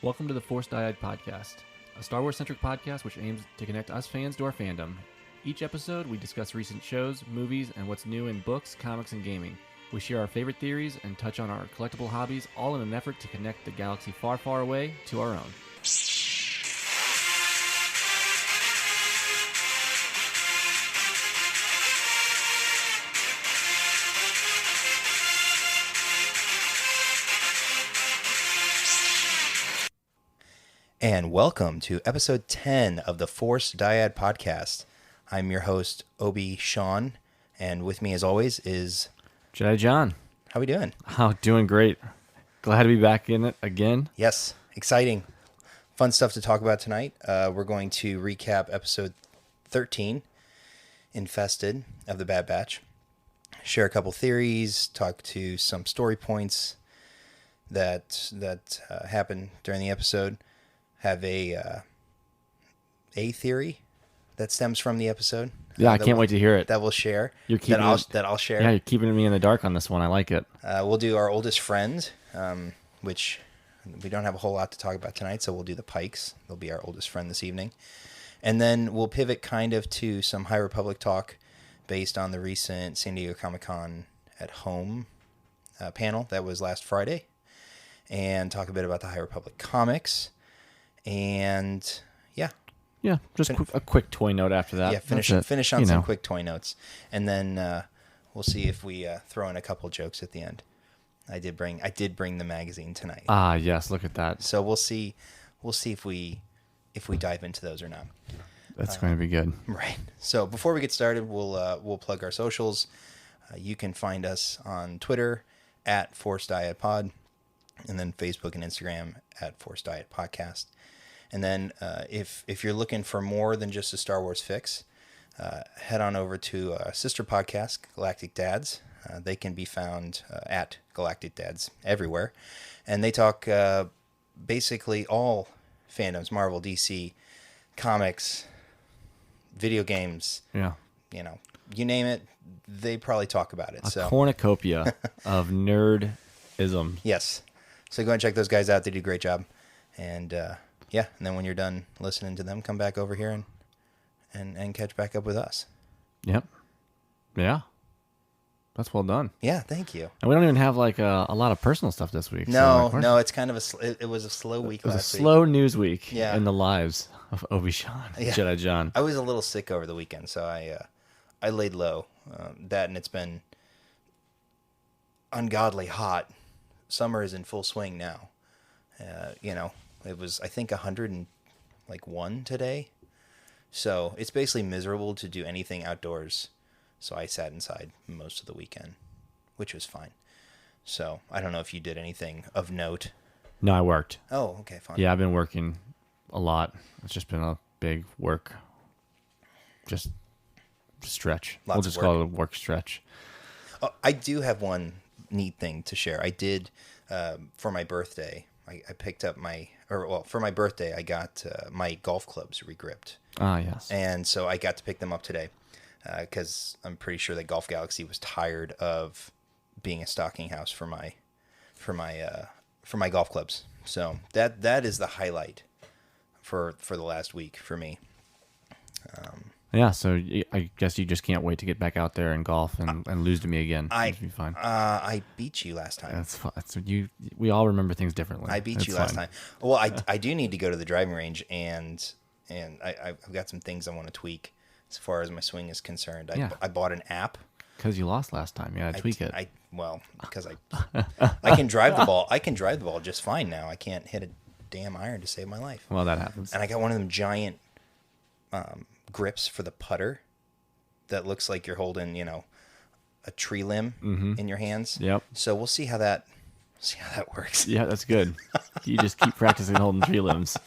Welcome to the Force Dyad Podcast, a Star Wars-centric podcast which aims to connect us fans to our fandom. Each episode, we discuss recent shows, movies, and what's new in books, comics, and gaming. We share our favorite theories and touch on our collectible hobbies, all in an effort to connect the galaxy far, far away to our own. And welcome to episode 10 of the Force Dyad Podcast. I'm your host, Obi-Sean, and with me as always is... Jedi-John. How we doing? Oh, doing great. Glad to be back in it again. Yes, exciting. Fun stuff to talk about tonight. We're going to recap episode 13, Infested, of the Bad Batch. Share a couple theories, talk to some story points that happened during the episode. Have a theory that stems from the episode. Yeah, I can't wait to hear it. That we'll share. That I'll share. Yeah, you're keeping me in the dark on this one. I like it. We'll do our oldest friend, which we don't have a whole lot to talk about tonight, so we'll do the Pykes. They'll be our oldest friend this evening. And then we'll pivot kind of to some High Republic talk based on the recent San Diego Comic-Con at Home panel that was last Friday, and talk a bit about the High Republic comics. And yeah, just a quick toy note after that. Yeah, finish on some quick toy notes, and then we'll see if we throw in a couple jokes at the end. I did bring the magazine tonight. Ah, yes, look at that. So we'll see if we dive into those or not. That's going to be good. Right. So before we get started, we'll plug our socials. You can find us on Twitter at Force Diet Pod, and then Facebook and Instagram at Force Diet Podcast. And then if you're looking for more than just a Star Wars fix, head on over to a sister podcast, Galactic Dads. They can be found at Galactic Dads everywhere. And they talk basically all fandoms, Marvel, DC, comics, video games. Yeah. You name it, they probably talk about it. A cornucopia of nerdism. Yes. So go and check those guys out. They do a great job. And and then when you're done listening to them, come back over here and catch back up with us. Yep. Yeah. That's well done. Yeah, thank you. And we don't even have like a lot of personal stuff this week. No, it's kind of it was a slow week. It was a slow news week in the lives of Obi-Sean and Yeah. Jedi-John. I was a little sick over the weekend, so I laid low. That, and it's been ungodly hot. Summer is in full swing now. It was, I think, 101 today. So it's basically miserable to do anything outdoors. So I sat inside most of the weekend, which was fine. So I don't know if you did anything of note. No, I worked. Oh, okay, fine. Yeah, I've been working a lot. It's just been a big work. Just stretch. We'll just call it a work stretch. Oh, I do have one neat thing to share. I did, for my birthday, I picked up for my birthday, I got my golf clubs regripped. Ah, yes. And so I got to pick them up today because I'm pretty sure that Golf Galaxy was tired of being a stocking house for my golf clubs. So that is the highlight for the last week for me. Yeah, so I guess you just can't wait to get back out there and golf and lose to me again. It'll be fine. I beat you last time. That's fine. We all remember things differently. I beat you last time. Well, I do need to go to the driving range, and I've got some things I want to tweak as far as my swing is concerned. I bought an app. Because you lost last time. Yeah, tweak it. Because I can drive the ball. I can drive the ball just fine now. I can't hit a damn iron to save my life. Well, that happens. And I got one of them giant grips for the putter that looks like you're holding, a tree limb in your hands. Yep. So we'll see how that works. Yeah, that's good. You just keep practicing holding tree limbs.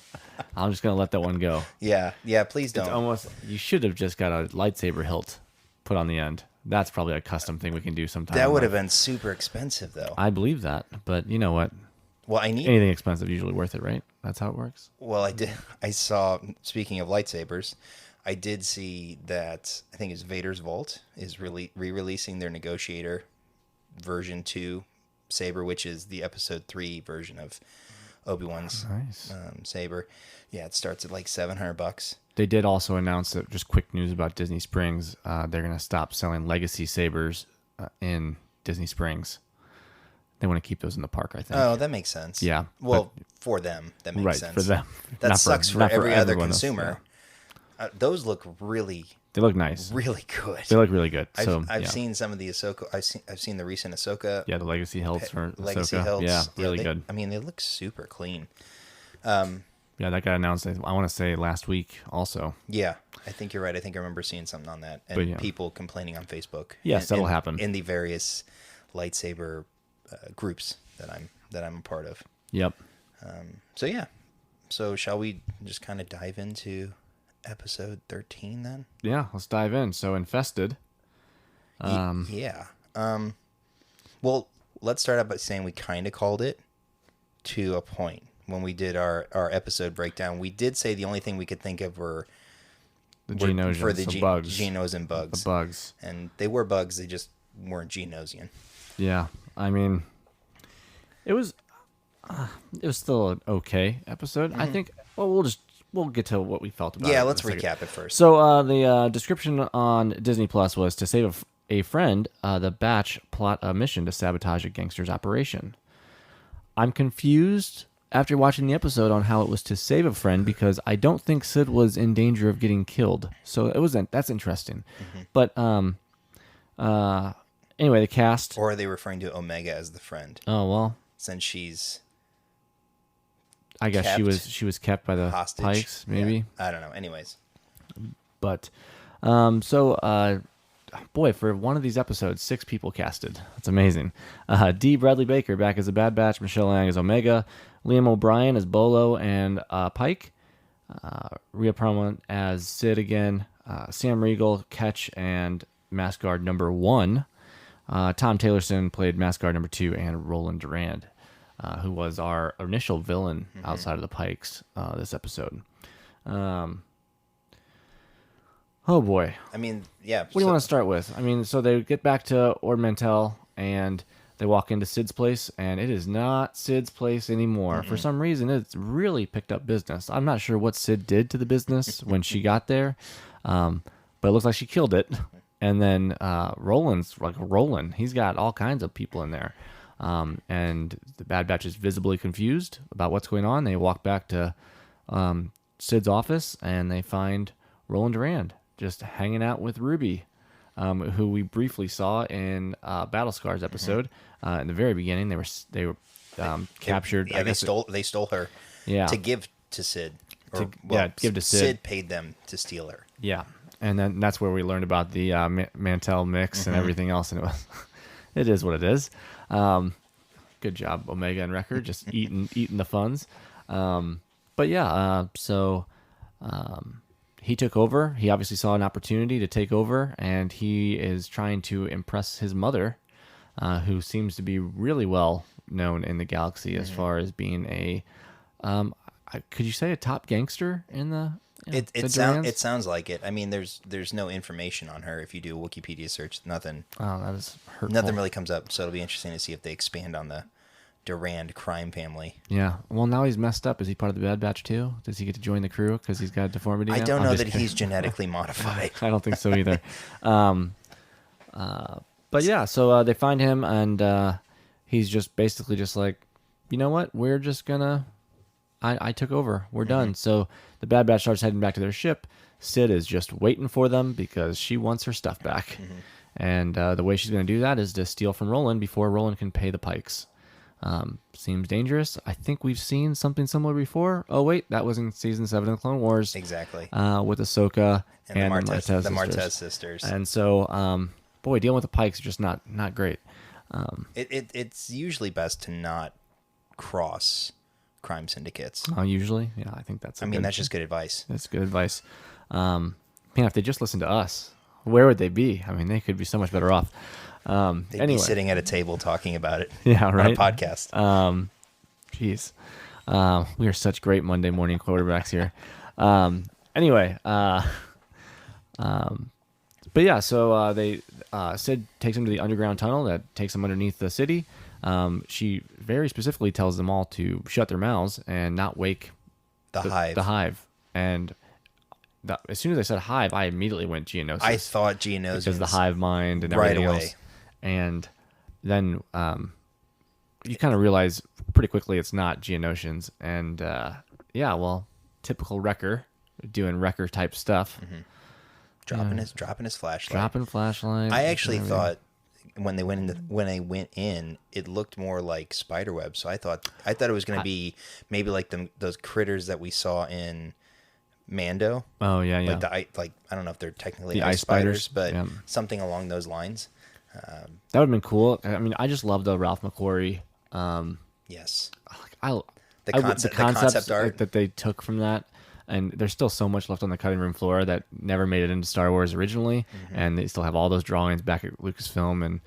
I'm just gonna let that one go. Yeah. Please don't. You should have just got a lightsaber hilt put on the end. That's probably a custom thing we can do sometime. That would have been super expensive, though. I believe that, but you know what? Well, anything expensive usually worth it, right? That's how it works. Well, I saw. Speaking of lightsabers, I did see that I think it's Vader's Vault is re-releasing their Negotiator version 2 saber, which is the episode 3 version Obi-Wan's Nice. saber. Yeah, it starts at like $700. They did also announce that, just quick news about Disney Springs, they're going to stop selling legacy sabers in Disney Springs. They want to keep those in the park, I think. Oh, that makes sense. Yeah. Well, for them, that makes Right, sense. for them. That sucks for every other everyone else, consumer. Those look really, They look nice. really good. They look really good. So I've seen some of the Ahsoka. I've seen the recent Ahsoka. Yeah, the legacy hilts for Legacy Ahsoka. hilts. Yeah, really good. I mean, they look super clean. Yeah, that got announced, I want to say, last week also. Yeah, I think you're right. I think I remember seeing something on that, and yeah. people complaining on Facebook. Yes, that'll happen in the various lightsaber groups that I'm a part of. Yep. So yeah, so shall we just kind of dive into episode 13 then? Yeah, let's dive in. So, Infested. Yeah. Well, let's start out by saying we kind of called it to a point. When we did our episode breakdown, we did say the only thing we could think of were The Geonosians, for the bugs. Geonos and bugs. The bugs. And they were bugs, they just weren't Geonosian. Yeah, I mean, it was still an okay episode. I think. Well, we'll get to what we felt about it. Yeah, in let's a second. recap it first. So the description on Disney Plus was to save a friend. The batch plot a mission to sabotage a gangster's operation. I'm confused after watching the episode on how it was to save a friend, because I don't think Sid was in danger of getting killed. So that's interesting. But anyway, the cast. Or are they referring to Omega as the friend? Oh well. Since she's I guess kept she was kept by the hostage. Pikes, maybe. Yeah, I don't know. Anyways. But boy, for one of these episodes, 6 people casted. That's amazing. D. Bradley Baker back as the Bad Batch, Michelle Lang as Omega, Liam O'Brien as Bolo and Pyke, Rhea Perlman as Sid again, Sam Riegel, Ketch, and Mask Guard number 1. Tom Taylorson played Mask Guard number 2, and Roland Durand, who was our initial villain outside of the Pikes this episode. Oh boy. I mean, yeah. What do you want to start with? I mean, so they get back to Ord Mantell and they walk into Sid's place, and it is not Sid's place anymore. For some reason, it's really picked up business. I'm not sure what Sid did to the business when she got there, but it looks like she killed it. And then Roland's like Roland. He's got all kinds of people in there. And the Bad Batch is visibly confused about what's going on. They walk back to Sid's office, and they find Roland Durand just hanging out with Ruby, who we briefly saw in Battle Scars episode. In the very beginning, they were captured. Yeah, they stole her. Yeah. To give to Sid. Give to Sid. Sid paid them to steal her. Yeah, and then that's where we learned about the Mantell mix and everything else, and it is what it is. Good job, Omega and Wrecker, just eating the funds. But yeah, so he took over. He obviously saw an opportunity to take over, and he is trying to impress his mother, who seems to be really well known in the galaxy as far as being a, could you say a top gangster in the? It sounds like it. I mean, there's no information on her. If you do a Wikipedia search, nothing. Oh, that is hurtful. Nothing really comes up. So it'll be interesting to see if they expand on the Durand crime family. Yeah. Well, now he's messed up. Is he part of the Bad Batch too? Does he get to join the crew because he's got a deformity? I now? don't I'm know just that kidding. he's genetically modified. I don't think so either. But yeah, so they find him, and he's just basically just like, you know what? We're just gonna. I took over. We're done. So the Bad Batch starts heading back to their ship. Sid is just waiting for them because she wants her stuff back. And the way she's going to do that is to steal from Roland before Roland can pay the Pikes. Seems dangerous. I think we've seen something similar before. Oh, wait, that was in Season 7 of the Clone Wars. Exactly. With Ahsoka and the Martez sisters. And so, boy, dealing with the Pikes is just not great. It's usually best to not cross crime syndicates. Usually, yeah, I think that's. That's just good advice. That's good advice. Man, if they just listened to us, where would they be? I mean, they could be so much better off. They'd be sitting at a table talking about it. Yeah, right. On a podcast. Jeez, we are such great Monday morning quarterbacks here. Anyway, but yeah, so Sid takes him to the underground tunnel that takes him underneath the city. she very specifically tells them all to shut their mouths and not wake The hive. The hive. And as soon as I said hive, I immediately went Geonosis. I thought Geonosis. Because the hive mind and right everything away. else. And then you kind of realize pretty quickly it's not Geonosians. And typical Wrecker, doing Wrecker type stuff. Dropping his flashlight. Dropping flashlight. I actually thought when they went in, it looked more like spiderweb. So I thought it was going to be maybe like those critters that we saw in Mando. Oh yeah. I don't know if they're technically The ice spiders, but yeah. something along those lines. That would have been cool. I mean, I just love the Ralph McQuarrie. Yes. The concept art that they took from that. And there's still so much left on the cutting room floor that never made it into Star Wars originally, and they still have all those drawings back at Lucasfilm, and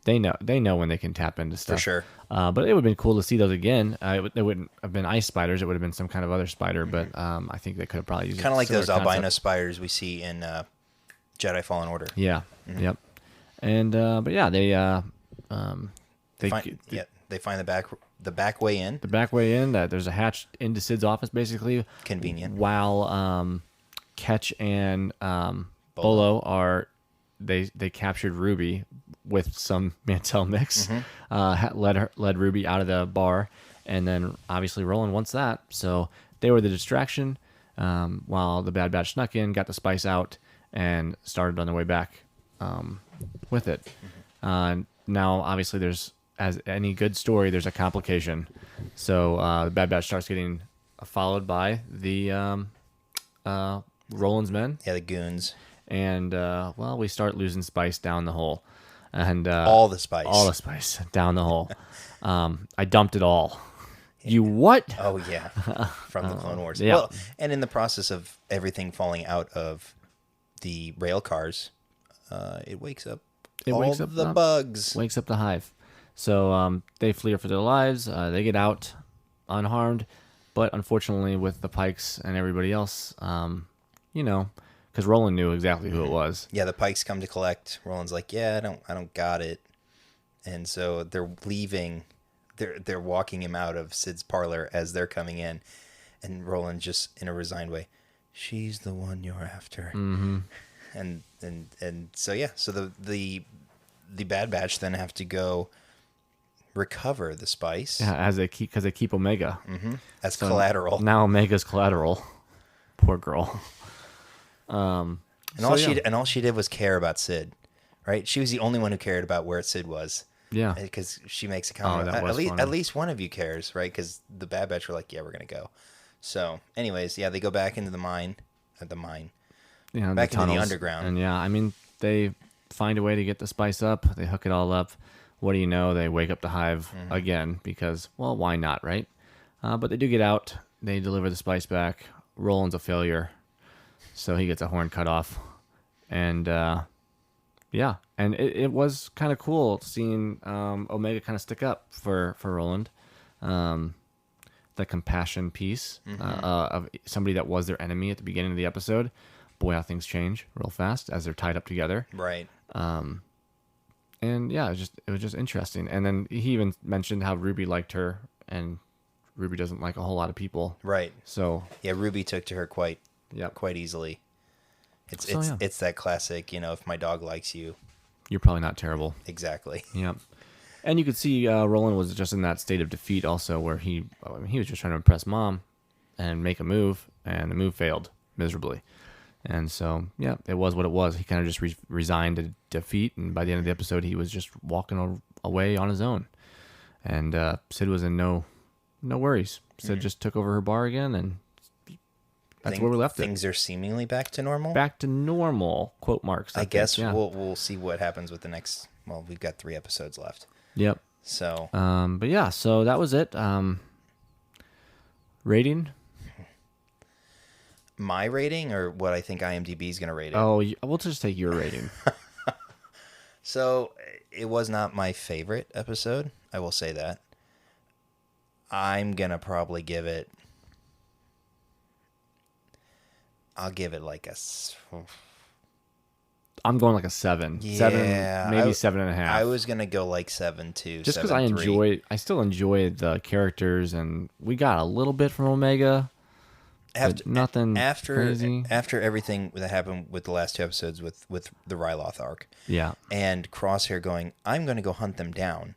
they know when they can tap into stuff. For sure. But it would have been cool to see those again. It wouldn't have been ice spiders; it would have been some kind of other spider. But I think they could have probably used kind of like those albino concept. spiders we see in Jedi Fallen Order. Yeah. Yep. And but yeah, they find the back way in. The back way in. There's a hatch into Sid's office, basically. Convenient. While Ketch and Bolo are they captured Ruby with some Mantel mix. Led Ruby out of the bar, and then obviously Roland wants that, so they were the distraction. While the Bad Batch snuck in, got the spice out, and started on the way back with it. Now, obviously, there's, as any good story, there's a complication. So the Bad Batch starts getting followed by the Roland's men. Yeah, the goons. And, we start losing spice down the hole. And all the spice down the hole. I dumped it all. You what? Oh, yeah. From the Clone Wars. Yeah. Well, and in the process of everything falling out of the rail cars, it wakes up the bugs. Wakes up the hive. So they flee for their lives. They get out unharmed. But unfortunately, with the Pikes and everybody else, because Roland knew exactly who it was. Yeah, the Pikes come to collect. Roland's like, yeah, I don't got it. And so they're leaving. They're walking him out of Sid's parlor as they're coming in. And Roland just, in a resigned way, she's the one you're after. Mm-hmm. And so, yeah. So the Bad Batch then have to go recover the spice. Yeah, because they keep Omega. Mm-hmm. As collateral. Now Omega's collateral. Poor girl. All she did was care about Sid, right? She was the only one who cared about where Sid was. Yeah, because she makes a comment. At least one of you cares, right? Because the Bad Batch were like, yeah, we're gonna go. So, anyways, yeah, they go back into the mine, yeah, back into the underground, and yeah, I mean, they find a way to get the spice up. They hook it all up. What do you know? They wake up the hive again because, well, why not, right? But they do get out. They deliver the spice back. Roland's a failure. So he gets a horn cut off. And, and it was kind of cool seeing Omega kind of stick up for Roland. The compassion piece of somebody that was their enemy at the beginning of the episode. Boy, how things change real fast as they're tied up together. Right. And yeah, it was just interesting. And then he even mentioned how Ruby liked her, and Ruby doesn't like a whole lot of people. Right. So yeah, Ruby took to her quite easily. It's that classic, if my dog likes you, you're probably not terrible. Exactly. Yep. And you could see Roland was just in that state of defeat also, where he was just trying to impress Mom and make a move, and the move failed miserably. And so, yeah, it was what it was. He kind of just resigned to defeat, and by the end of the episode, he was just walking away on his own. And Sid was in no worries. Sid just took over her bar again, and that's where we left it. Things are seemingly back to normal? Back to normal, quote marks. I guess we'll see what happens with the next... Well, we've got 3 episodes left. Yep. So... but yeah, so that was it. Rating? My rating, or what I think IMDb is going to rate it? Oh, we'll just take your rating. So, it was not my favorite episode. I will say that. I'm going to probably give it... I'll give it like I'm going like a 7. Yeah, 7, maybe 7.5. I was gonna go like 7 too. Just because 7.3. I still enjoy the characters, and we got a little bit from Omega, but nothing crazy. After everything that happened with the last 2 episodes with the Ryloth arc, Yeah, and Crosshair going, I'm gonna go hunt them down.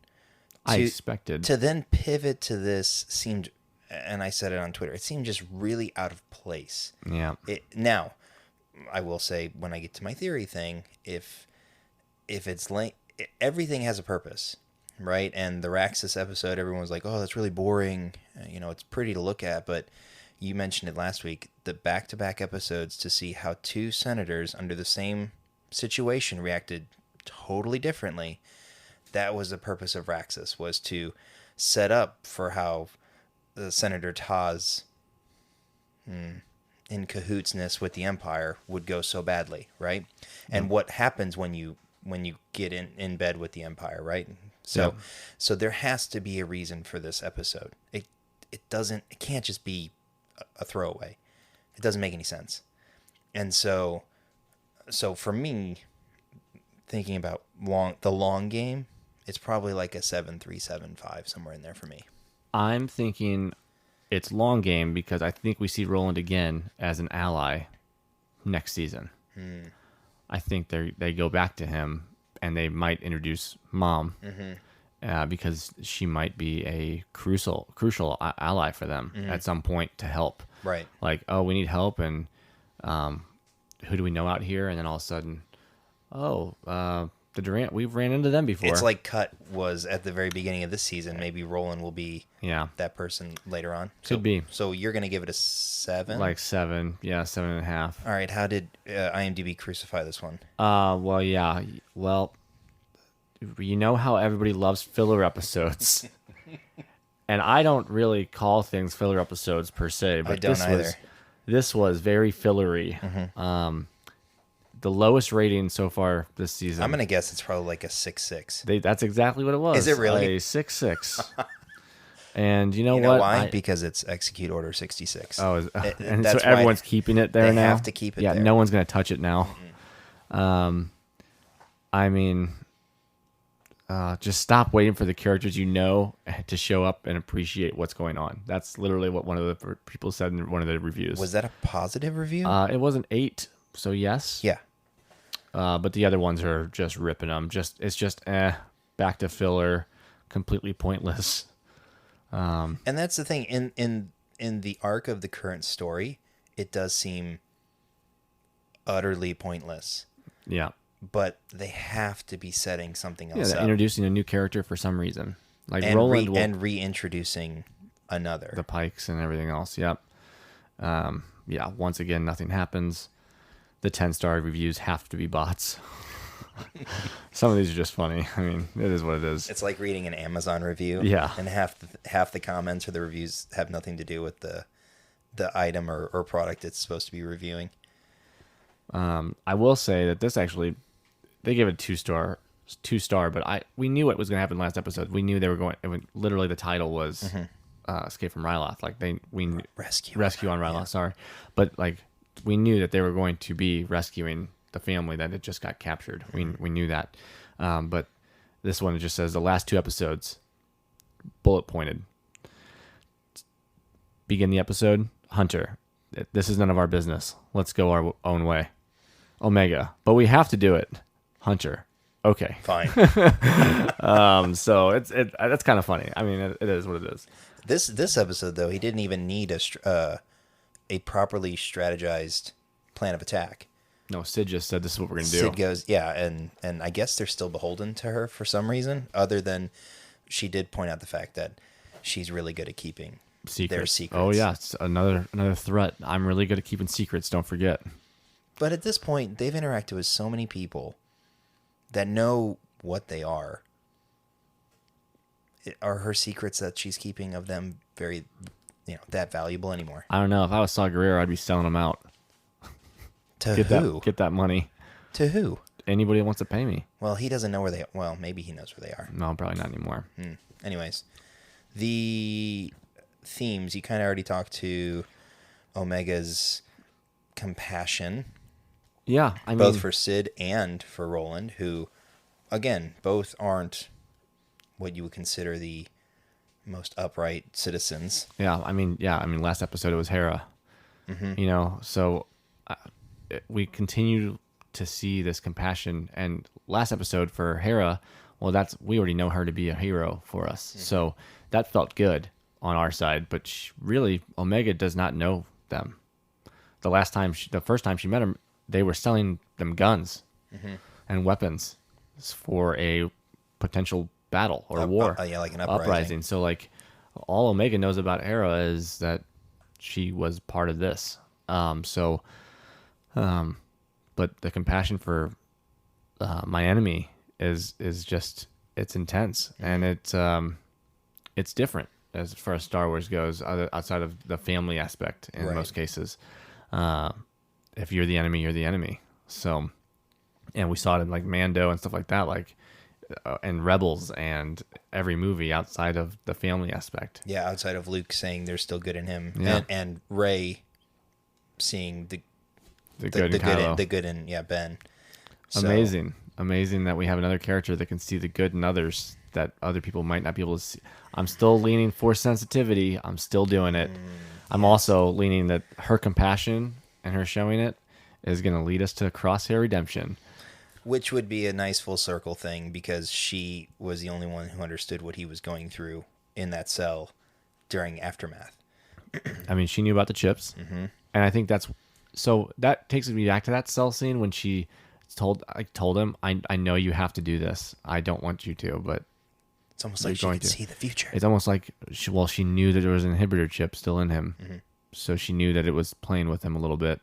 I expected to then pivot to this seemed, and I said it on Twitter, it seemed just really out of place. Yeah. Now, I will say, when I get to my theory thing, if it's everything has a purpose, right? And the Raxus episode, everyone was like, "Oh, that's really boring." It's pretty to look at, but you mentioned it last week. The back-to-back episodes to see how 2 senators under the same situation reacted totally differently. That was the purpose of Raxus, was to set up for how Senator Taz, in cahootsness with the Empire, would go so badly, right? And what happens when you get in bed with the Empire, right? So there has to be a reason for this episode. It can't just be a throwaway. It doesn't make any sense. And so for me, thinking about the long game, it's probably like a 7.3, 7.5, somewhere in there for me. I'm thinking it's long game because I think we see Roland again as an ally next season. I think they go back to him, and they might introduce Mom, because she might be a crucial ally for them at some point to help. Right. Like, oh, we need help, and who do we know out here? And then all of a sudden, the Durant, we've ran into them before. It's like Cut was at the very beginning of this season. Maybe Roland will be that person later on. Could be. So you're going to give it a 7? Like 7, 7.5. All right. How did IMDb crucify this one? Well, yeah. Well, you know how everybody loves filler episodes. And I don't really call things filler episodes per se, but I don't either. This was very fillery. The lowest rating so far this season. I'm going to guess it's probably like a 6.6. That's exactly what it was. Is it really? A 6.6. And you know what? what? Why? Because it's Execute Order 66. Oh, and so everyone's keeping it there now? They have to keep it there. Yeah, no one's going to touch it now. I mean, just stop waiting for the characters to show up and appreciate what's going on. That's literally what one of the people said in one of the reviews. Was that a positive review? It was an 8, so yes. Yeah. But the other ones are just ripping them. It's just back to filler, completely pointless. And that's the thing. In the arc of the current story, it does seem utterly pointless. Yeah. But they have to be setting something else up. Introducing a new character for some reason. Like and Roland and reintroducing another. The Pykes and everything else. Yep. Once again, nothing happens. The 10-star reviews have to be bots. Some of these are just funny. I mean, it is what it is. It's like reading an Amazon review. Yeah. And half the comments or the reviews have nothing to do with the item or product it's supposed to be reviewing. I will say that this actually, they gave it 2-star, but we knew what was going to happen last episode. We knew they were going. Literally, the title was "Escape from Ryloth." Like rescue on Ryloth. Yeah. Sorry, but like we knew that they were going to be rescuing the family that had just got captured. We knew that, but this one just says the last 2 episodes, bullet pointed. Begin the episode, Hunter. This is none of our business. Let's go our own way. Omega. But we have to do it. Hunter. Okay. Fine. So that's kind of funny. I mean, it is what it is. This episode, though, he didn't even need a properly strategized plan of attack. No, Sid just said this is what we're going to do. Sid goes, yeah, and I guess they're still beholden to her for some reason, other than she did point out the fact that she's really good at keeping their secrets. Oh, yeah, it's another threat. I'm really good at keeping secrets, don't forget. But at this point, they've interacted with so many people that know what they are. Are her secrets that she's keeping of them very, that valuable anymore? I don't know. If I was Saw Gerrera, I'd be selling them out. To who? Get that money. To who? Anybody who wants to pay me. Well, he doesn't know where they are. Well, maybe he knows where they are. No, probably not anymore. Anyways, the themes, you kind of already talked to Omega's compassion Yeah, I both mean, for Sid and for Roland, who, again, both aren't what you would consider the most upright citizens. last episode it was Hera. You know, so uh, we continue to see this compassion. And last episode for Hera, well, we already know her to be a hero for us, so that felt good on our side. But really, Omega does not know them. The first time she met him, they were selling them guns and weapons for a potential battle or war, Yeah, like an uprising. So like, all Omega knows about Hera is that she was part of this. But the compassion for my enemy is just, it's intense, and it's different as far as Star Wars goes, outside of the family aspect in Right. most cases. If you're the enemy, you're the enemy. So, and we saw it in like Mando and stuff like that, like and Rebels and every movie outside of the family aspect. Yeah, outside of Luke saying there's still good in him, Yeah. and Rey seeing the good in Kylo. good in Ben. So, Amazing that we have another character that can see the good in others that other people might not be able to see. I'm still leaning Force sensitivity. I'm still doing it. I'm also leaning that her compassion and her showing it is going to lead us to Crosshair Redemption. which would be a nice full circle thing, because she was the only one who understood what he was going through in that cell during Aftermath. I mean, she knew about the chips, and I think that takes me back to that cell scene when she told him, I know you have to do this. I don't want you to, but It's almost like she could see the future. it's almost like she knew that there was an inhibitor chip still in him, so she knew that it was playing with him a little bit,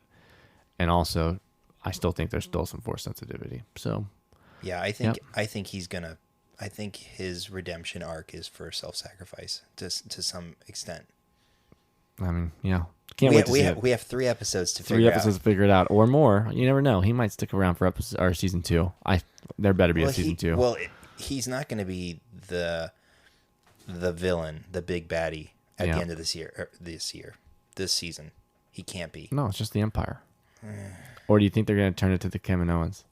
and also I still think there's still some Force sensitivity. So Yeah, I think he's gonna. I think his redemption arc is for self-sacrifice to some extent. I mean, yeah, can't wait to see it. We have 3 episodes to Three episodes to figure it out, or more. You never know. He might stick around for season 2. There better be a season 2. Well, he's not going to be the villain, the big baddie at the end of this season. He can't be. No, it's just the Empire. Or do you think they're going to turn it to the Kaminoans?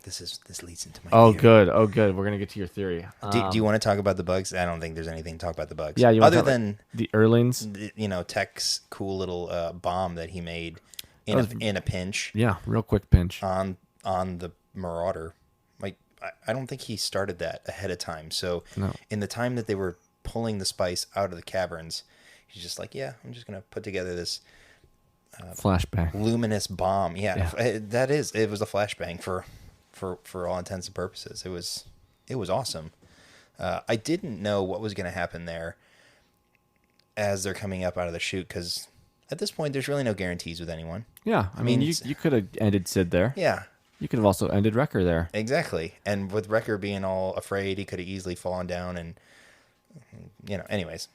This leads into my. Oh, theory. good. We're going to get to your theory. Do you want to talk about the bugs? I don't think there's anything to talk about the bugs. Yeah, other than the Earlings. Tech's cool little bomb that he made in a pinch. Yeah, real quick pinch on the Marauder. Like, I don't think he started that ahead of time. So in the time that they were pulling the spice out of the caverns, he's just like, yeah, I'm just gonna put together this flashbang luminous bomb. Yeah. It was a flashbang for all intents and purposes. It was awesome. I didn't know what was going to happen there as they're coming up out of the chute, because at this point there's really no guarantees with anyone. Yeah, I mean you could have ended Sid there. Yeah, you could have also ended Wrecker there. Exactly. And with Wrecker being all afraid, he could have easily fallen down, and anyways,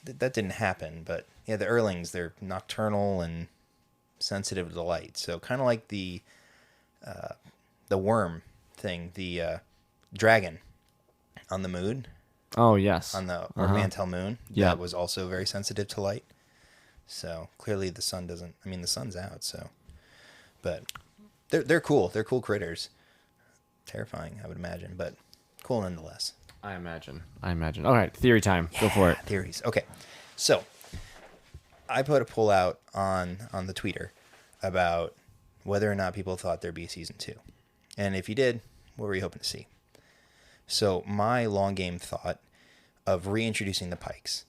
that didn't happen. But yeah, the Earlings, they're nocturnal and sensitive to the light, so kind of like the worm thing, the dragon on the moon. Oh yes, on the Mantel moon. Yeah, that was also very sensitive to light. So clearly the sun doesn't. I mean, the sun's out. So, but they're cool. They're cool critters. Terrifying, I would imagine, but cool nonetheless. I imagine. All right, theory time. Go for it. Theories. Okay, so I put a poll out on the Twitter about whether or not people thought there'd be a season 2. And if you did, what were you hoping to see? So my long game thought of reintroducing the Pykes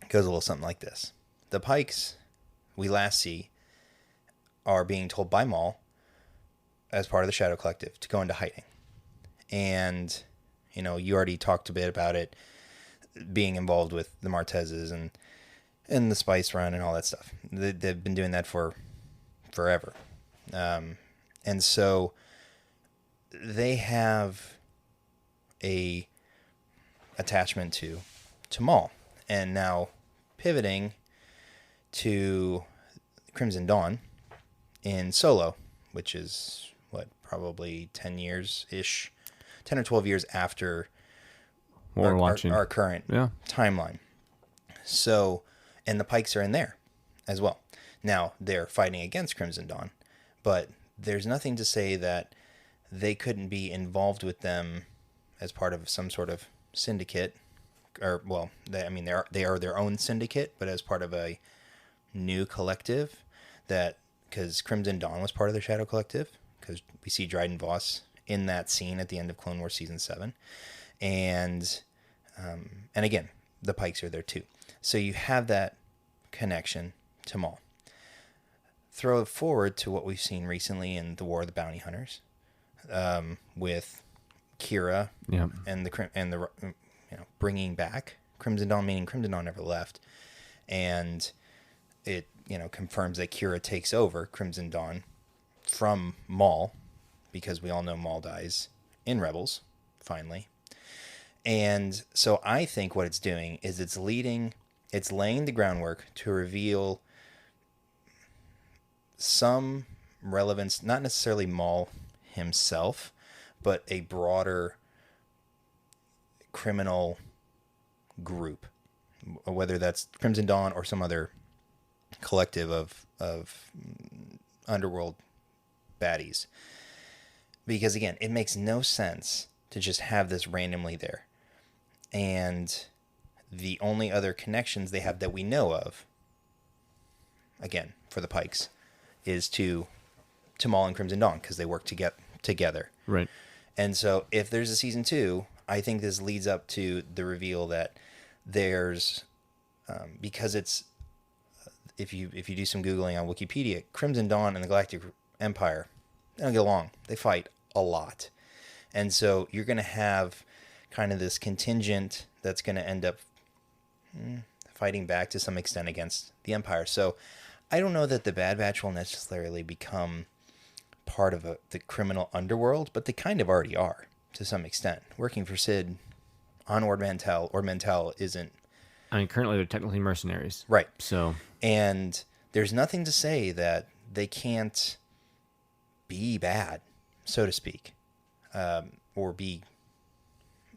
goes a little something like this. The Pykes we last see are being told by Maul, as part of the Shadow Collective, to go into hiding. And, you already talked a bit about it being involved with the Martezes and the Spice Run and all that stuff. They've been doing that for forever. And so they have a attachment to Maul. And now pivoting to Crimson Dawn in Solo, which is probably 10 years-ish, 10 or 12 years after our current timeline. So, and the Pykes are in there as well. Now, they're fighting against Crimson Dawn, but there's nothing to say that they couldn't be involved with them as part of some sort of syndicate, or well, they are their own syndicate, but as part of a new collective that, because Crimson Dawn was part of the Shadow Collective, because we see Dryden Voss in that scene at the end of Clone Wars Season 7. And again, the Pykes are there too. So you have that connection to Maul. Throw it forward to what we've seen recently in the War of the Bounty Hunters, with Kira and the bringing back Crimson Dawn, meaning Crimson Dawn never left, and it confirms that Kira takes over Crimson Dawn from Maul, because we all know Maul dies in Rebels finally. And so I think what it's doing is it's laying the groundwork to reveal some relevance, not necessarily Maul himself, but a broader criminal group, whether that's Crimson Dawn or some other collective of underworld baddies. Because again, it makes no sense to just have this randomly there. And the only other connections they have that we know of, again, for the Pykes, is to Maul and Crimson Dawn, because they work together. Right. And so if there's a season 2, I think this leads up to the reveal that there's, because it's, if you do some Googling on Wikipedia, Crimson Dawn and the Galactic Empire, they don't get along. They fight a lot. And so you're going to have kind of this contingent that's going to end up fighting back to some extent against the Empire. So I don't know that the Bad Batch will necessarily become part of the criminal underworld, but they kind of already are to some extent. Working for Sid on Ord Mantell. Ord Mantell isn't... I mean, currently they're technically mercenaries. Right. So... And there's nothing to say that they can't be bad, so to speak. Or be,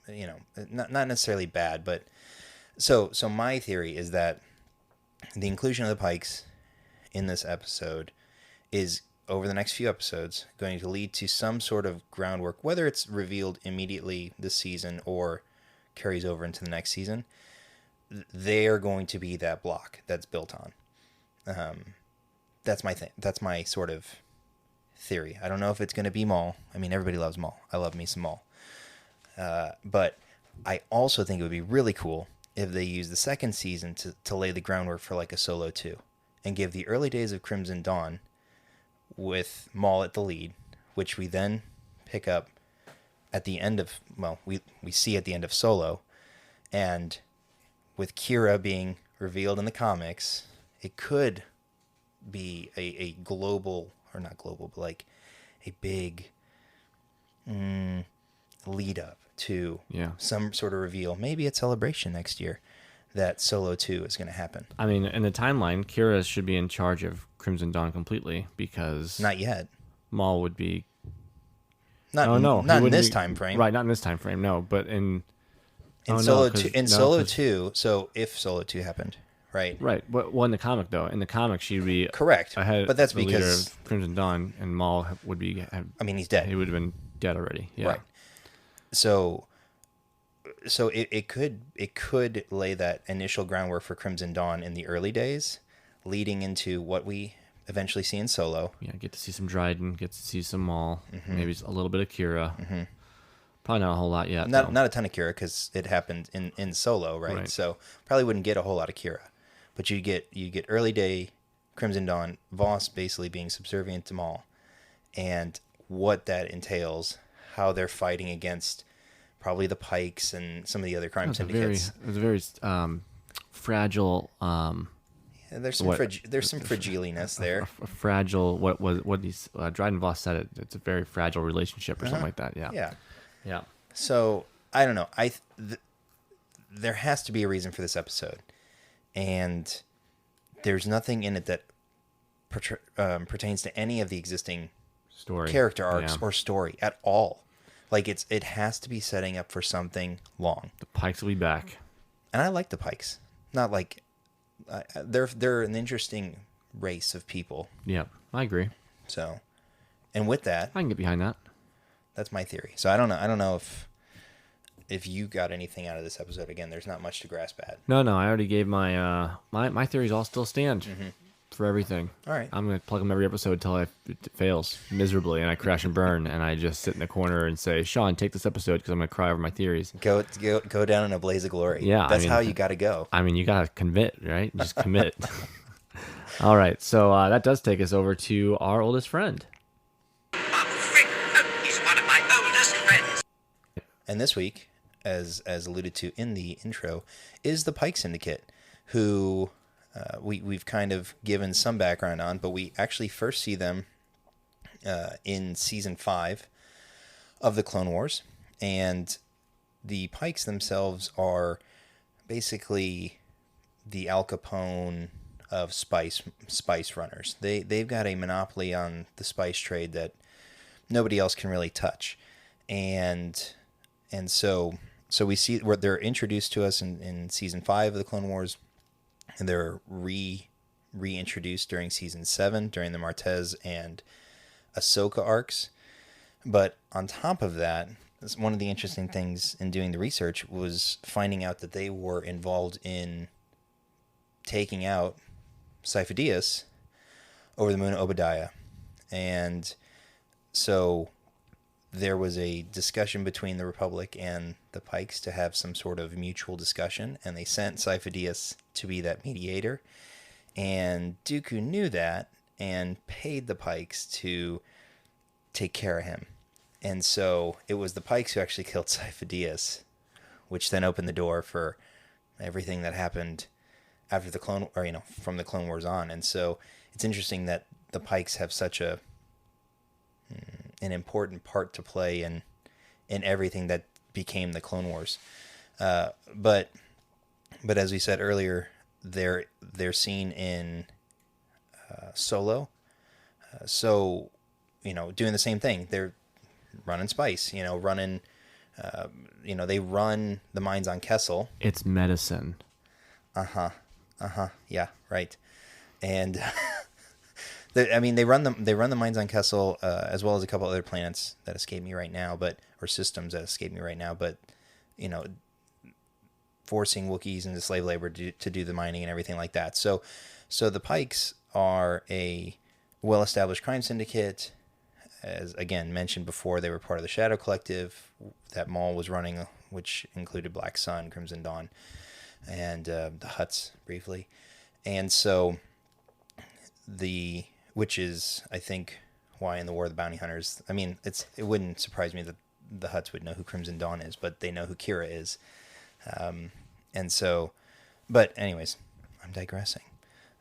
not necessarily bad, but... So my theory is that the inclusion of the Pykes in this episode is, over the next few episodes, going to lead to some sort of groundwork, whether it's revealed immediately this season or carries over into the next season. They are going to be that block that's built on. That's my thing. That's my sort of theory. I don't know if it's going to be Maul. I mean, everybody loves Maul. I love me some Maul. But I also think it would be really cool if they use the second season to lay the groundwork for like a Solo 2 and give the early days of Crimson Dawn with Maul at the lead, which we then pick up at the end of, well, we see at the end of Solo, and with Kira being revealed in the comics, it could be a global, or not global, but like a big lead up to some sort of reveal, maybe at Celebration next year, that Solo 2 is going to happen. I mean, in the timeline, Kira should be in charge of Crimson Dawn completely, because... Not yet. Maul would be... Not in this time frame. Right, not in this time frame, no, but in Solo 2, so if Solo 2 happened, right? Right. Well, in the comic, though. In the comic, she'd be... Correct. Ahead, but that's the because... leader of Crimson Dawn, and Maul would be... he's dead. He would have been dead already. Yeah. Right. So it could lay that initial groundwork for Crimson Dawn in the early days, leading into what we eventually see in Solo. Yeah, get to see some Dryden, get to see some Maul, maybe a little bit of Kira. Probably not a whole lot yet. Not a ton of Kira, because it happened in Solo, right? So probably wouldn't get a whole lot of Kira, but you get early day Crimson Dawn, Voss basically being subservient to Maul, and what that entails, how they're fighting against probably the Pykes and some of the other crime syndicates. It was a very fragile. There's some fragiliness there. A fragile. What these Dryden Voss said it. It's a very fragile relationship or something like that. Yeah. Yeah. So I don't know. There has to be a reason for this episode, and there's nothing in it that pertains to any of the existing character arcs or story at all. Like it has to be setting up for something long. The Pykes will be back, and I like the Pykes. Not like they're an interesting race of people. Yeah, I agree. So And with that, I can get behind that. that's my theory. So I don't know if you got anything out of this episode. Again, there's not much to grasp at. No, I already gave my my theories all still stand for everything. All right. I'm going to plug them every episode until it fails miserably and I crash and burn and I just sit in the corner and say, Sean, take this episode because I'm going to cry over my theories. Go down in a blaze of glory. Yeah. That's how you got to go. I mean, you got to commit, right? Just commit. All right. So that does take us over to our oldest friend. He's one of my oldest friends. And this week, as alluded to in the intro, is the Pyke Syndicate, who we've kind of given some background on, but we actually first see them in season 5 of the Clone Wars, and the Pykes themselves are basically the Al Capone of spice runners. They've got a monopoly on the spice trade that nobody else can really touch, and so we see where they're introduced to us in season 5 of the Clone Wars, and they're reintroduced during season 7 during the Martez and Ahsoka arcs. But on top of that, one of the interesting things in doing the research was finding out that they were involved in taking out Sifo Dyas over the moon of Obadiah. And so there was a discussion between the Republic and the Pykes to have some sort of mutual discussion, and they sent Sifo Dyas to be that mediator. And Dooku knew that and paid the Pykes to take care of him. And so it was the Pykes who actually killed Sifo Dyas, which then opened the door for everything that happened after the from the Clone Wars on. And so it's interesting that the Pykes have such an important part to play in everything that became the Clone Wars. But as we said earlier, they're seen in Solo. So, doing the same thing. They're running spice, they run the mines on Kessel. It's medicine. Yeah, right. And they run the mines on Kessel, as well as a couple other planets that escape me right now, or systems that escape me right now. But forcing Wookiees into slave labor to do the mining and everything like that. So the Pykes are a well-established crime syndicate. As again mentioned before, they were part of the Shadow Collective that Maul was running, which included Black Sun, Crimson Dawn, and the Hutts briefly. And so which is, I think, why in the War of the Bounty Hunters, I mean, it wouldn't surprise me that the Hutts would know who Crimson Dawn is, but they know who Kira is. And so, but anyways, I'm digressing.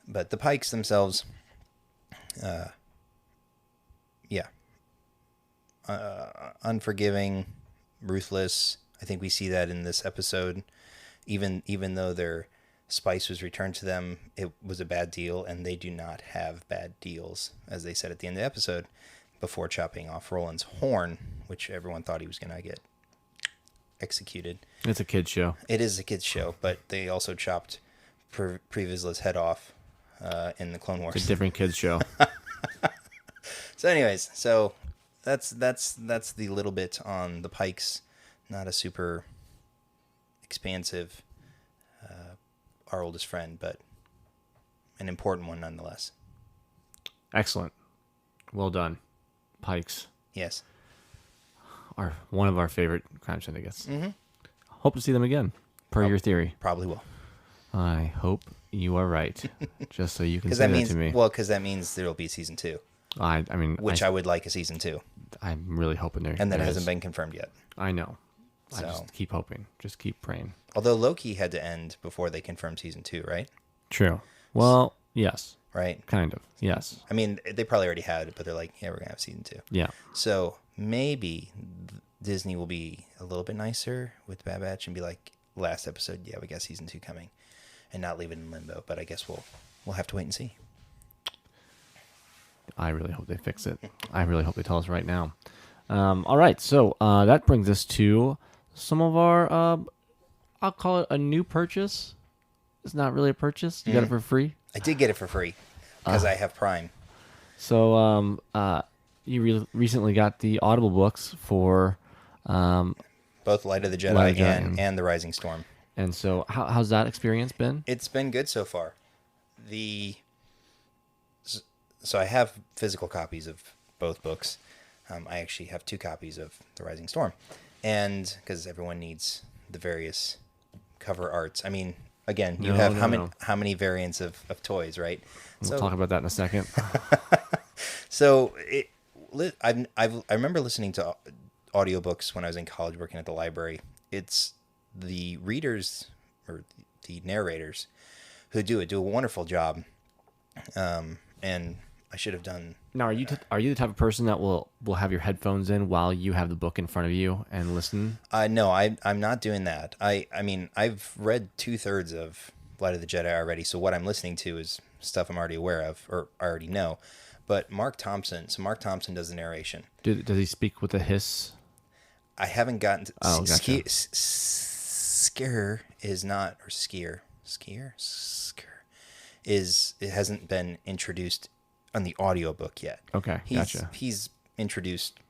But the Pykes themselves, unforgiving, ruthless. I think we see that in this episode. Even though their spice was returned to them, it was a bad deal, and they do not have bad deals, as they said at the end of the episode, before chopping off Roland's horn, which everyone thought he was going to get executed. It's a kid's show. It is a kid's show, but they also chopped Pre Vizsla's head off in the Clone Wars. It's a different kid's show. So anyways, that's the little bit on the Pykes. Not a super expansive our oldest friend, but an important one nonetheless. Excellent. Well done. Pykes Yes. are one of our favorite crime syndicates. Mm-hmm. Hope to see them again, per your theory. Probably will. I hope you are right. Just so you can say that to me. Well, because that means there will be season 2. I mean, which I would like a season 2. I'm really hoping there. And that there hasn't is. been confirmed yet. I know. I So. just keep hoping. Just keep praying. Although Loki had to end before they confirmed season 2, right? True. Well, yes. Right? Kind of. Yes. I mean, they probably already had it, but they're like, yeah, we're going to have season 2. Yeah. So maybe Disney will be a little bit nicer with Bad Batch and be like, last episode, yeah, we got season 2 coming, and not leave it in limbo. But I guess we'll have to wait and see. I really hope they fix it. I really hope they tell us right now. All right. So that brings us to some of our, I'll call it a new purchase. It's not really a purchase. You got it for free. I did get it for free because I have Prime. So recently got the audible books for Both Light of the Jedi, Light of the Jedi and The Rising Storm. and so how's that experience been? It's been good so far. So I have physical copies of both books. I actually have 2 copies of The Rising Storm, and because everyone needs the various cover arts. I mean, again, you have how many variants of toys, right? We'll talk about that in a second. So I remember listening to audiobooks when I was in college working at the library. It's the readers or the narrators who do a wonderful job. And I should have done. Now, are you the type of person that will have your headphones in while you have the book in front of you and listen? No, I'm not doing that. I mean, I've read 2/3 of Light of the Jedi already, so what I'm listening to is stuff I'm already aware of or I already know. But Mark Thompson does the narration. Does he speak with a hiss? I haven't gotten to... Oh, gotcha. Skier is not... Or Skier. It hasn't been introduced on the audiobook yet. Okay, gotcha. He's introduced...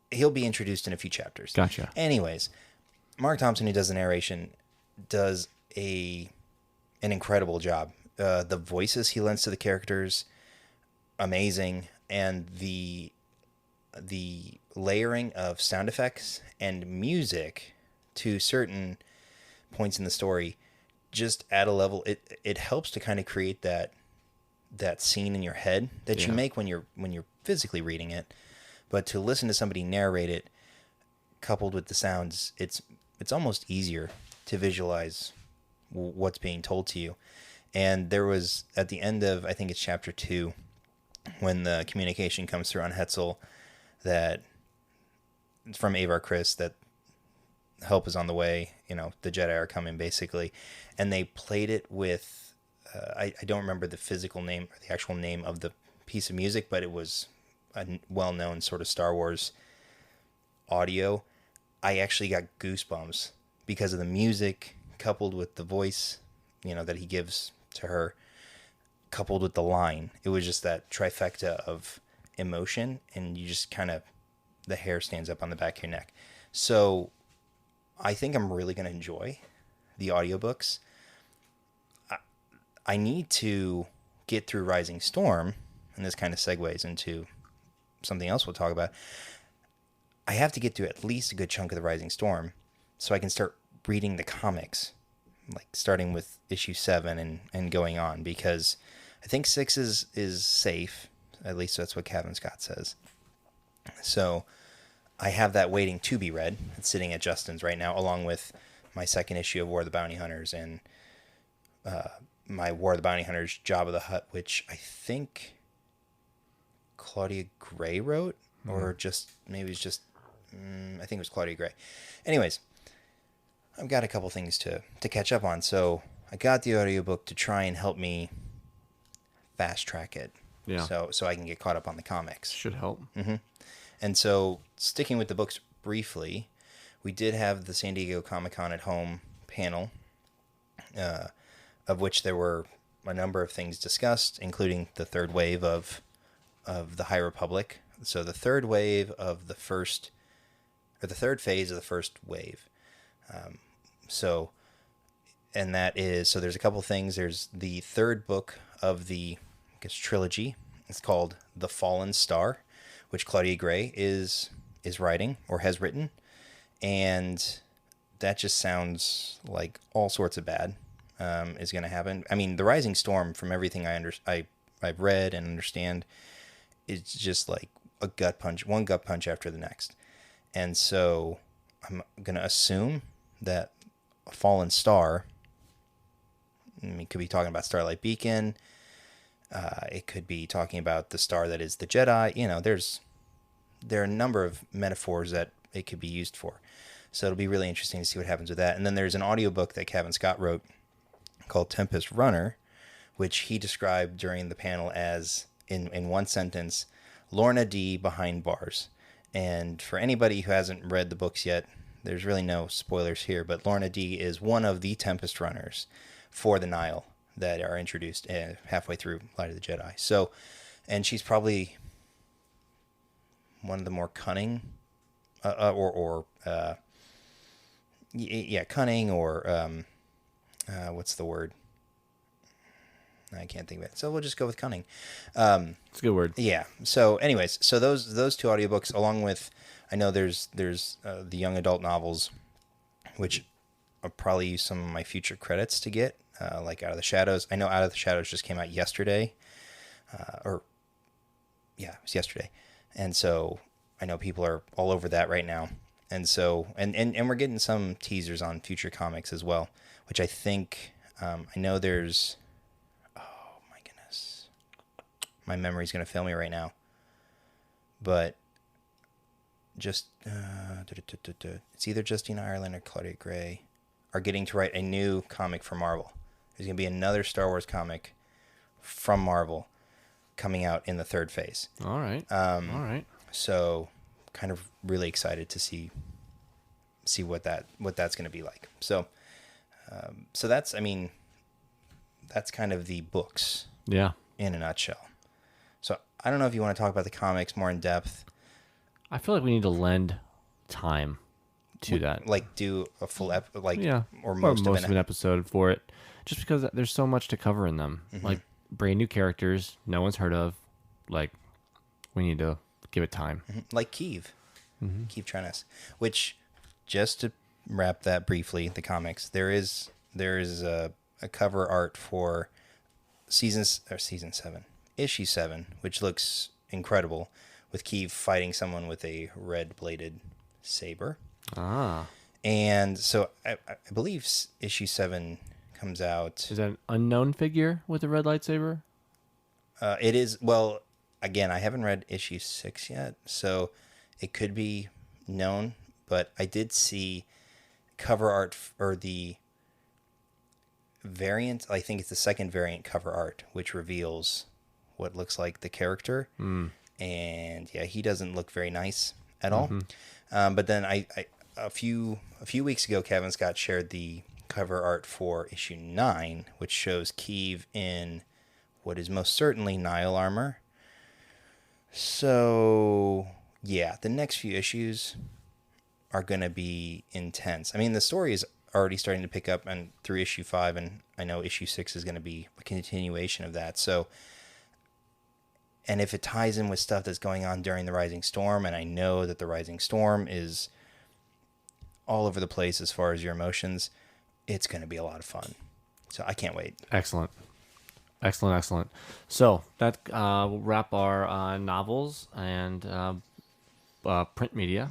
He'll be introduced in a few chapters. Gotcha. Anyways, Mark Thompson, who does the narration, does an incredible job. The voices he lends to the characters, amazing, and the layering of sound effects and music to certain points in the story just add a level. It helps to kind of create that scene in your head that you make when you're physically reading it, but to listen to somebody narrate it coupled with the sounds, it's almost easier to visualize what's being told to you. And there was at the end of, I think it's chapter 2, when the communication comes through on Hetzel that from Avar Kriss that help is on the way, the Jedi are coming basically. And they played it with, I don't remember the physical name or the actual name of the piece of music, but it was a well-known sort of Star Wars audio. I actually got goosebumps because of the music coupled with the voice, that he gives to her, coupled with the line. It was just that trifecta of emotion, and you just kind of, the hair stands up on the back of your neck. So I think I'm really going to enjoy the audiobooks. I need to get through Rising Storm, and this kind of segues into something else we'll talk about. I have to get through at least a good chunk of the Rising Storm so I can start reading the comics, like starting with issue 7 and going on, because I think 6 is safe. At least that's what Kevin Scott says. So I have that waiting to be read. It's sitting at Justin's right now, along with my second issue of War of the Bounty Hunters and my War of the Bounty Hunters Jabba the Hutt, which I think Claudia Gray wrote, or just maybe it's just I think it was Claudia Gray. Anyways, I've got a couple things to catch up on, so I got the audiobook to try and help me fast track it. Yeah. So I can get caught up on the comics. Should help. Mm-hmm. And so, sticking with the books briefly, we did have the San Diego Comic-Con at Home panel, of which there were a number of things discussed, including the third wave of the High Republic. So the third wave of the third phase of the first wave. So there's a couple things. There's the third book of the, I guess, trilogy. It's called The Fallen Star, which Claudia Gray is writing or has written. And that just sounds like all sorts of bad is going to happen. I mean, The Rising Storm, from everything I've read and understand, it's just like one gut punch after the next. And so I'm going to assume that a fallen star, could be talking about Starlight Beacon. It could be talking about the star that is the Jedi. There are a number of metaphors that it could be used for. So it'll be really interesting to see what happens with that. And then there's an audiobook that Kevin Scott wrote called Tempest Runner, which he described during the panel as, in one sentence, Lorna D behind bars. And for anybody who hasn't read the books yet, there's really no spoilers here, but Lorna D is one of the Tempest Runners for the Nile that are introduced halfway through Light of the Jedi. So, and she's probably one of the more cunning, cunning or what's the word? I can't think of it. So we'll just go with cunning. It's a good word. Yeah. So anyways, so those two audiobooks, along with, I know there's the young adult novels, which I'll probably use some of my future credits to get, like Out of the Shadows. I know Out of the Shadows just came out yesterday, it was yesterday. And so I know people are all over that right now. And so, and we're getting some teasers on future comics as well, which I think, I know there's, oh my goodness, my memory's going to fail me right now, but just, it's either Justine Ireland or Claudia Gray are getting to write a new comic for Marvel. There's going to be another Star Wars comic from Marvel coming out in the third phase. All right. All right. So kind of really excited to see what that's going to be like. So, so that's kind of the books. Yeah. In a nutshell. So I don't know if you want to talk about the comics more in depth. I feel like we need to lend time to that. Like do a full or most of an episode for it, just because there's so much to cover in them. Mm-hmm. Like brand new characters no one's heard of. Like we need to give it time. Mm-hmm. Like Kiev Trennis, which, just to wrap that briefly, the comics, there is a cover art for issue 7, which looks incredible, with Kiev fighting someone with a red bladed saber. And so I believe issue 7 comes out. Is that an unknown figure with a red lightsaber? It is. Well, again, I haven't read issue 6 yet, so it could be known, but I did see cover art or the variant. I think it's the second variant cover art, which reveals what looks like the character. And yeah, he doesn't look very nice at all. But then a few weeks ago, Kevin Scott shared the cover art for issue 9, which shows Kiev in what is most certainly Nihil armor. So yeah, the next few issues are going to be intense. I mean, the story is already starting to pick up and through issue 5, and I know issue 6 is going to be a continuation of that. So, and if it ties in with stuff that's going on during the Rising Storm, and I know that the Rising Storm is all over the place as far as your emotions, it's going to be a lot of fun. So I can't wait. Excellent. So that will wrap our novels and print media.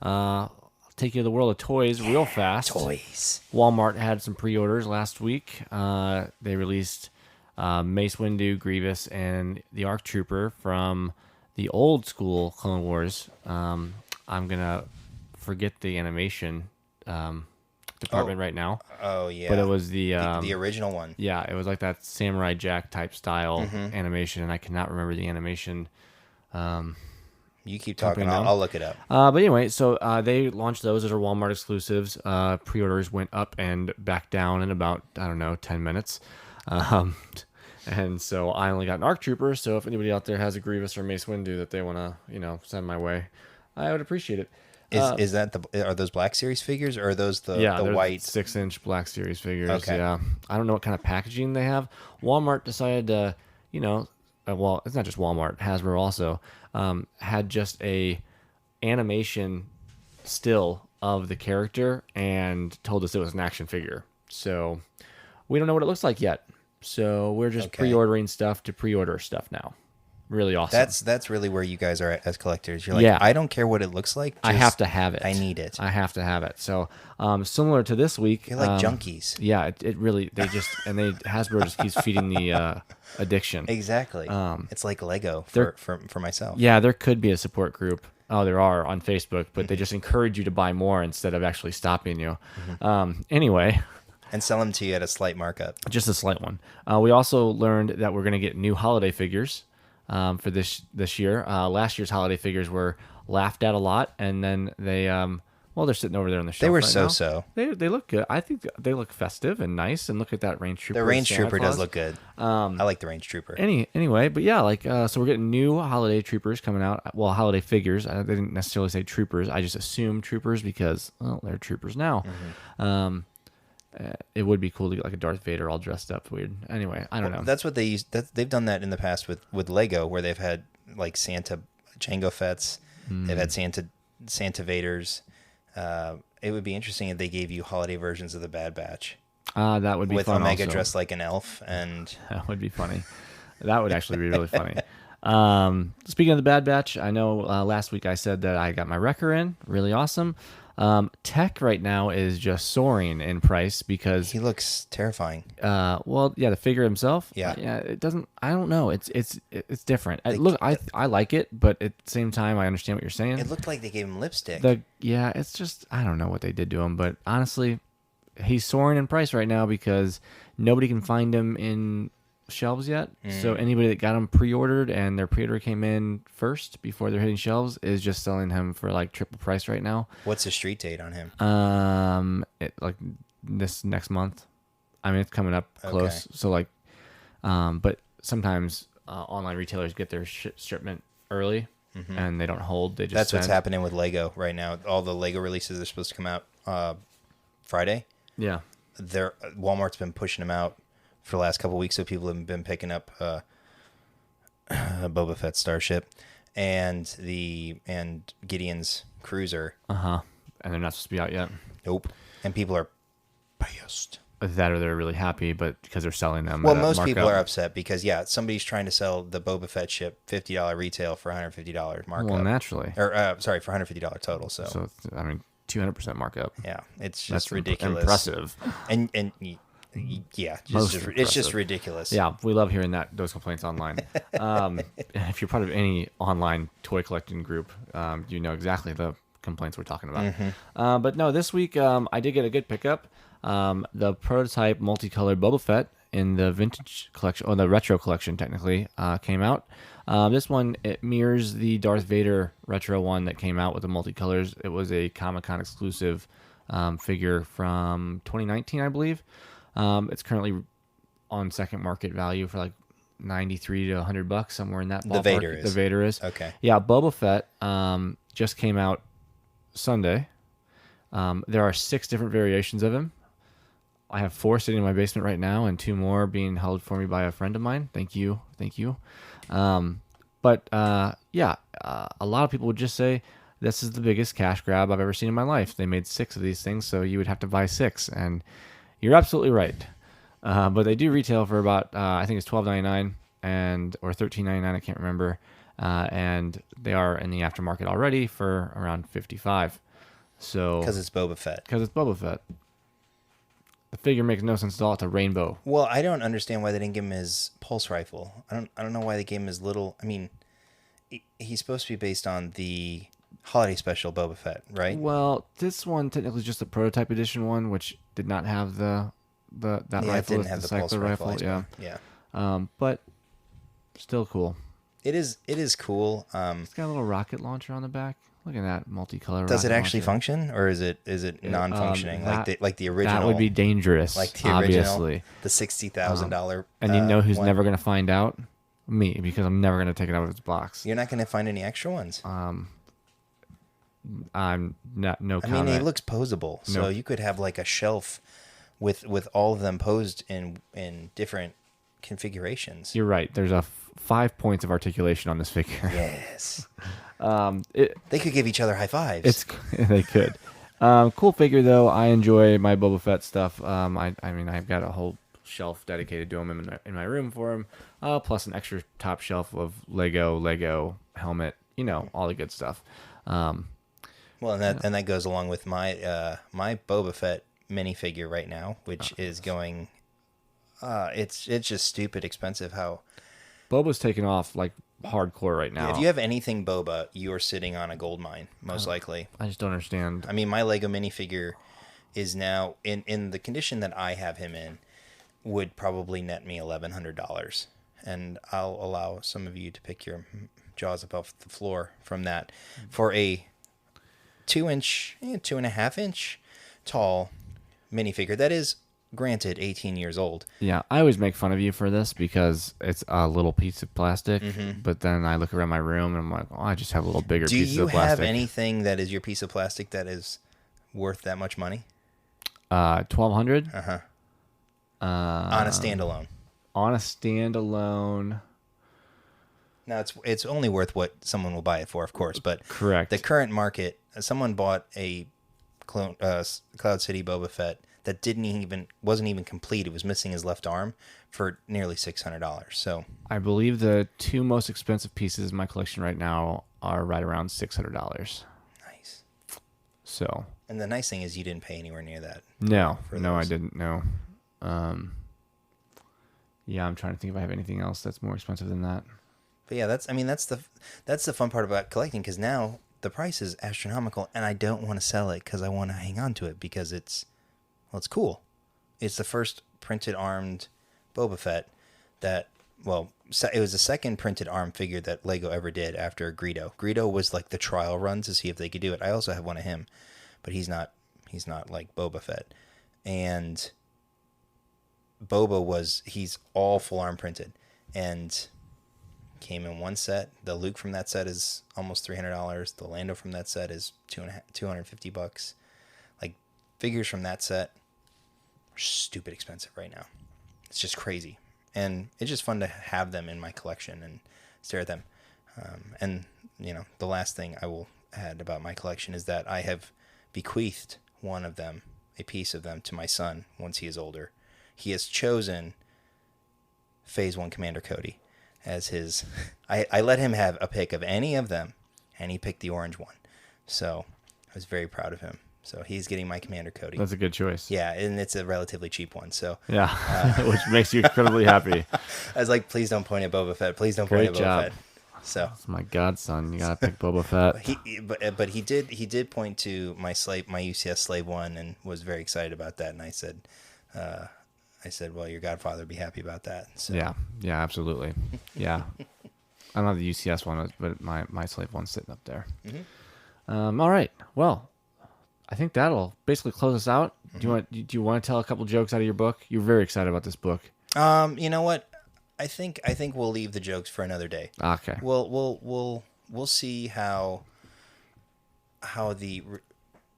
I'll take you to the world of toys real fast. Toys. Walmart had some pre-orders last week. They released Mace Windu, Grievous, and the ARC Trooper from the old school Clone Wars. I'm gonna forget the animation department right now. Oh yeah. But it was the original one. Yeah, it was like that Samurai Jack type style animation, and I cannot remember the animation. You keep talking. I'll look it up. But anyway, so they launched those as our Walmart exclusives. Pre-orders went up and back down in about 10 minutes. And so I only got an ARC Trooper. So if anybody out there has a Grievous or Mace Windu that they want to send my way, I would appreciate it. Is that are those Black Series figures, or are those the white 6-inch Black Series figures? Okay. Yeah, I don't know what kind of packaging they have. Walmart decided to, well, it's not just Walmart. Hasbro also had just a animation still of the character and told us it was an action figure. So we don't know what it looks like yet. So we're just pre-ordering stuff to pre-order stuff now. Really awesome. That's really where you guys are at as collectors. You're like, I don't care what it looks like. I have to have it. I need it. I have to have it. So similar to this week. You're like junkies. Yeah, it really, Hasbro just keeps feeding the addiction. Exactly. It's like Lego for myself. Yeah, there could be a support group. Oh, there are on Facebook, but they just encourage you to buy more instead of actually stopping you. Anyway. And sell them to you at a slight markup. Just a slight one. We also learned that we're going to get new holiday figures for this year. Last year's holiday figures were laughed at a lot, and then they they're sitting over there on the shelf. They were right so-so. They look good. I think they look festive and nice. And look at that Range Trooper. The Range Trooper does look good. I like the Range Trooper. Anyway, but yeah, like so we're getting new holiday troopers coming out. Well, holiday figures. They didn't necessarily say troopers. I just assumed troopers because they're troopers now. It would be cool to get like a Darth Vader all dressed up weird. Anyway, I don't know. That's what they use. They've done that in the past with Lego, where they've had like Santa Jango Fett's. They've had Santa Vaders. It would be interesting if they gave you holiday versions of the Bad Batch. That would be with fun Omega also. dressed like an elf, and that would be funny. That would actually be really funny. Speaking of the Bad Batch, I know last week I said that I got my Wrecker in. Really awesome. Tech right now is just soaring in price because he looks terrifying. Well, yeah, the figure himself. Yeah, it doesn't. I don't know. It's different. I like it, but at the same time, I understand what you're saying. It looked like they gave him lipstick. It's just I don't know what they did to him, but honestly, he's soaring in price right now because nobody can find him in shelves yet. So anybody that got him pre-ordered and their pre-order came in first before they're hitting shelves is just selling him for like triple price right now. What's the street date on him? Like this next month. I mean, it's coming up close. Okay. So like, but sometimes online retailers get their shipment early and they don't hold. They just That's what's send. happening with Lego right now. All the Lego releases are supposed to come out Friday. Yeah. Walmart's been pushing them out for the last couple of weeks, so people have been picking up Boba Fett starship and Gideon's cruiser. And they're not supposed to be out yet. Nope. And people are pissed. That or they're really happy, but because they're selling them. Well, at a most people markup. are upset because somebody's trying to sell the Boba Fett ship $50 retail for $150 markup. Well, naturally. Or sorry, for $150 total. So it's, I mean, 200% markup. yeah, it's just That's ridiculous. Impressive. And yeah, it's just ridiculous. Yeah, we love hearing those complaints online. If you're part of any online toy collecting group, you know exactly the complaints we're talking about. But no, this week I did get a good pickup. The prototype multicolored Boba Fett in the vintage collection, or the retro collection technically, came out. This one, it mirrors the Darth Vader retro one that came out with the multicolors. It was a Comic-Con exclusive figure from 2019, I believe. It's currently on second market value for like $93 to $100, somewhere in that ballpark. The Vader is. Okay. Yeah, Boba Fett just came out Sunday. There are 6 different variations of him. I have 4 sitting in my basement right now, and 2 more being held for me by a friend of mine. Thank you. But a lot of people would just say this is the biggest cash grab I've ever seen in my life. They made 6 of these things, so you would have to buy 6, and you're absolutely right. But they do retail for about I think it's $12.99 or $13.99. I can't remember. And they are in the aftermarket already for around $55. So Because it's Boba Fett. The figure makes no sense at all. It's a rainbow. Well, I don't understand why they didn't give him his pulse rifle. I don't know why they gave him his little. I mean, he's supposed to be based on the holiday special Boba Fett, right? Well, this one technically is just a prototype edition one, which did not have that rifle. It didn't have the pulse rifle. Yeah. But still cool. It is cool. It's got a little rocket launcher on the back. Look at that multicolor. Does it actually launcher. function, or is it non-functioning like the original? That would be dangerous. Like the obviously. original, the $60,000. And you know who's never going to find out? Me, because I'm never going to take it out of its box. You're not going to find any extra ones. I'm not. No I comment. mean, it looks posable, so you could have like a shelf with all of them posed in different configurations. You're right. There's 5 points of articulation on this figure. Yes. They could give each other high fives. They could. Cool figure though. I enjoy my Boba Fett stuff. I mean, I've got a whole shelf dedicated to him in my room for him. Plus an extra top shelf of Lego helmet. You know, all the good stuff. Well, and that goes along with my my Boba Fett minifigure right now, which is going. It's just stupid expensive how. Boba's taking off like hardcore right now. If you have anything Boba, you are sitting on a gold mine, most likely. I just don't understand. I mean, my Lego minifigure is now in the condition that I have him in, would probably net me $1,100, and I'll allow some of you to pick your jaws up off the floor from that for a 2-inch, 2.5-inch tall minifigure that is granted 18 years old. Yeah, I always make fun of you for this because it's a little piece of plastic, but then I look around my room and I'm like, oh, I just have a little bigger piece of plastic. Do you have anything that is your piece of plastic that is worth that much money? $1,200. On a standalone. On a standalone. Now it's only worth what someone will buy it for, of course. But correct. The current market, someone bought a Cloud City Boba Fett that wasn't even complete. It was missing his left arm for nearly $600. So I believe the two most expensive pieces in my collection right now are right around $600. Nice. So. And the nice thing is you didn't pay anywhere near that. No, I didn't. No. Yeah, I'm trying to think if I have anything else that's more expensive than that. But yeah, that's the fun part about collecting, because now the price is astronomical, and I don't want to sell it because I want to hang on to it because it's cool. It's the first printed armed Boba Fett it was the second printed arm figure that Lego ever did after Greedo. Greedo was like the trial run to see if they could do it. I also have one of him, but he's not like Boba Fett. And Boba he's all full arm printed and came in one set. The Luke from that set is almost $300. The Lando from that set is $250. Like, figures from that set are stupid expensive right now. It's just crazy. And it's just fun to have them in my collection and stare at them. And, the last thing I will add about my collection is that I have bequeathed one of them, a piece of them, to my son once he is older. He has chosen Phase 1 Commander Cody as his... I let him have a pick of any of them, and he picked the orange one. So I was very proud of him. So he's getting my Commander Cody. That's a good choice. Yeah, and it's a relatively cheap one. So yeah, which makes you incredibly happy. I was like, please don't point at Boba Fett. Please don't point at Boba Fett. So that's my godson. You gotta pick Boba Fett. But he did point to my UCS Slave 1 and was very excited about that. And I said, well, your godfather would be happy about that. So. Yeah, absolutely. Yeah, I don't have the UCS one, but my Slave 1's sitting up there. Mm-hmm. All right. Well, I think that'll basically close us out. Mm-hmm. Do you want to tell a couple jokes out of your book? You're very excited about this book. You know what? I think we'll leave the jokes for another day. Okay. We'll see how the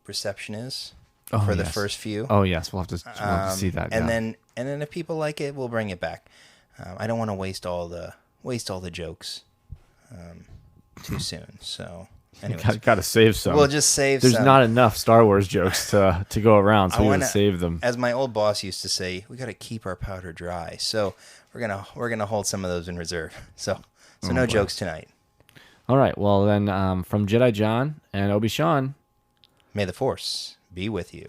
reception is for the first few. Oh yes, we'll have to see that. And then if people like it, we'll bring it back. I don't want to waste all the jokes too soon. So anyways, got to save some. We'll just save. There's some. not enough Star Wars jokes to go around, so we want to save them. As my old boss used to say, we got to keep our powder dry. So we're gonna hold some of those in reserve. So no jokes tonight. All right. Well then, from Jedi-John and Obi-Sean, may the Force be with you.